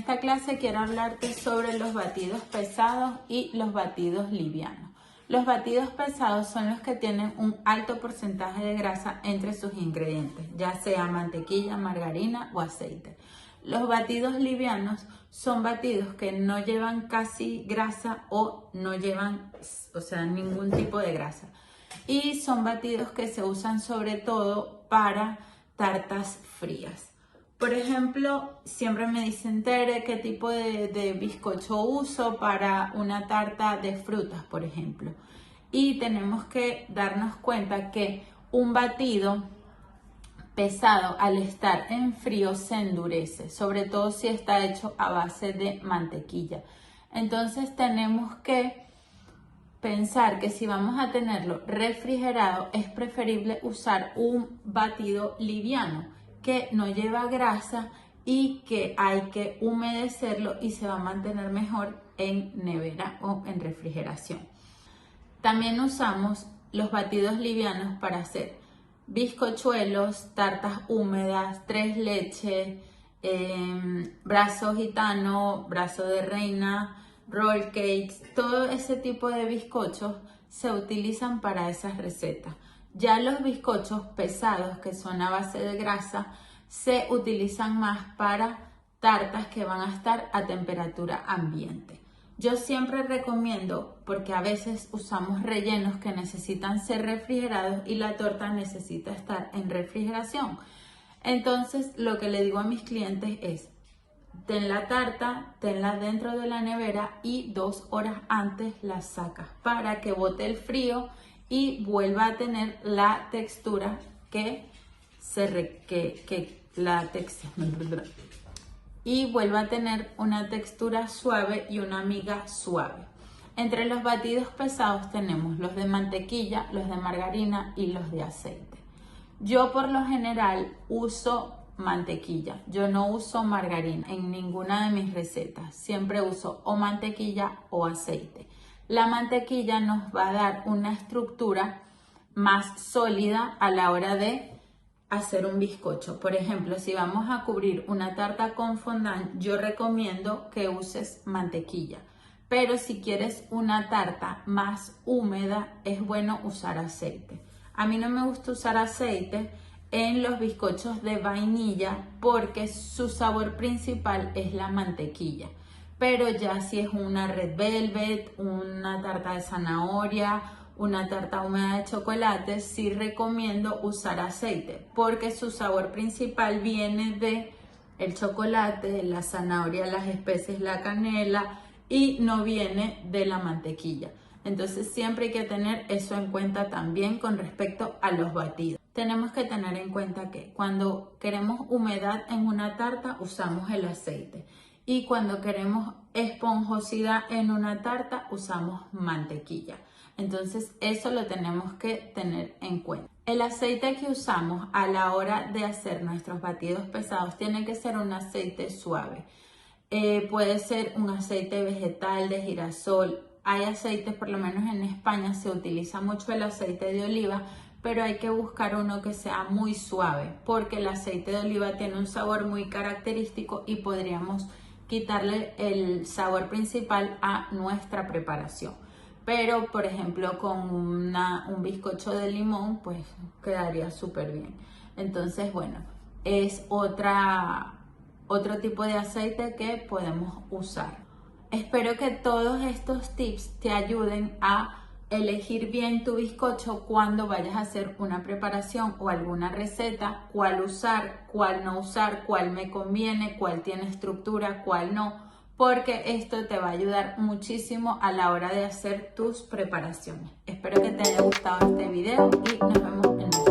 esta clase quiero hablarte sobre los batidos pesados y los batidos livianos. Los batidos pesados son los que tienen un alto porcentaje de grasa entre sus ingredientes, ya sea mantequilla, margarina o aceite. Los batidos livianos son batidos que no llevan casi grasa o no llevan, ningún tipo de grasa. Y son batidos que se usan sobre todo para tartas frías. Por ejemplo, siempre me dicen, Tere, ¿qué tipo de bizcocho uso para una tarta de frutas, por ejemplo? Y tenemos que darnos cuenta que un batido pesado al estar en frío se endurece, sobre todo si está hecho a base de mantequilla. Entonces tenemos que pensar que si vamos a tenerlo refrigerado es preferible usar un batido liviano que no lleva grasa y que hay que humedecerlo y se va a mantener mejor en nevera o en refrigeración. También usamos los batidos livianos para hacer bizcochuelos, tartas húmedas, tres leches, brazo gitano, brazo de reina, roll cakes. Todo ese tipo de bizcochos se utilizan para esas recetas. Ya los bizcochos pesados, que son a base de grasa, se utilizan más para tartas que van a estar a temperatura ambiente. Yo siempre recomiendo, porque a veces usamos rellenos que necesitan ser refrigerados y la torta necesita estar en refrigeración. Entonces, lo que le digo a mis clientes es, ten la tarta, tenla dentro de la nevera y 2 horas antes la sacas para que bote el frío y vuelva a tener la textura y vuelva a tener una textura suave y una miga suave. Entre los batidos pesados tenemos los de mantequilla, los de margarina y los de aceite. Yo por lo general uso mantequilla, yo no uso margarina en ninguna de mis recetas, siempre uso o mantequilla o aceite. La mantequilla nos va a dar una estructura más sólida a la hora de hacer un bizcocho. Por ejemplo, si vamos a cubrir una tarta con fondant, yo recomiendo que uses mantequilla. Pero si quieres una tarta más húmeda, es bueno usar aceite. A mí no me gusta usar aceite en los bizcochos de vainilla porque su sabor principal es la mantequilla. Pero ya si es una red velvet, una tarta de zanahoria, una tarta húmeda de chocolate, sí recomiendo usar aceite porque su sabor principal viene de el chocolate, la zanahoria, las especies, la canela y no viene de la mantequilla. Entonces siempre hay que tener eso en cuenta también con respecto a los batidos. Tenemos que tener en cuenta que cuando queremos humedad en una tarta usamos el aceite y cuando queremos esponjosidad en una tarta usamos mantequilla. Entonces eso lo tenemos que tener en cuenta. El aceite que usamos a la hora de hacer nuestros batidos pesados tiene que ser un aceite suave. Puede ser un aceite vegetal de girasol. Hay aceites, por lo menos en España se utiliza mucho el aceite de oliva, pero hay que buscar uno que sea muy suave porque el aceite de oliva tiene un sabor muy característico y podríamos quitarle el sabor principal a nuestra preparación. Pero, por ejemplo, con un bizcocho de limón, pues quedaría súper bien. Entonces, bueno, es otro tipo de aceite que podemos usar. Espero que todos estos tips te ayuden a elegir bien tu bizcocho cuando vayas a hacer una preparación o alguna receta, cuál usar, cuál no usar, cuál me conviene, cuál tiene estructura, cuál no, porque esto te va a ayudar muchísimo a la hora de hacer tus preparaciones. Espero que te haya gustado este video y nos vemos en el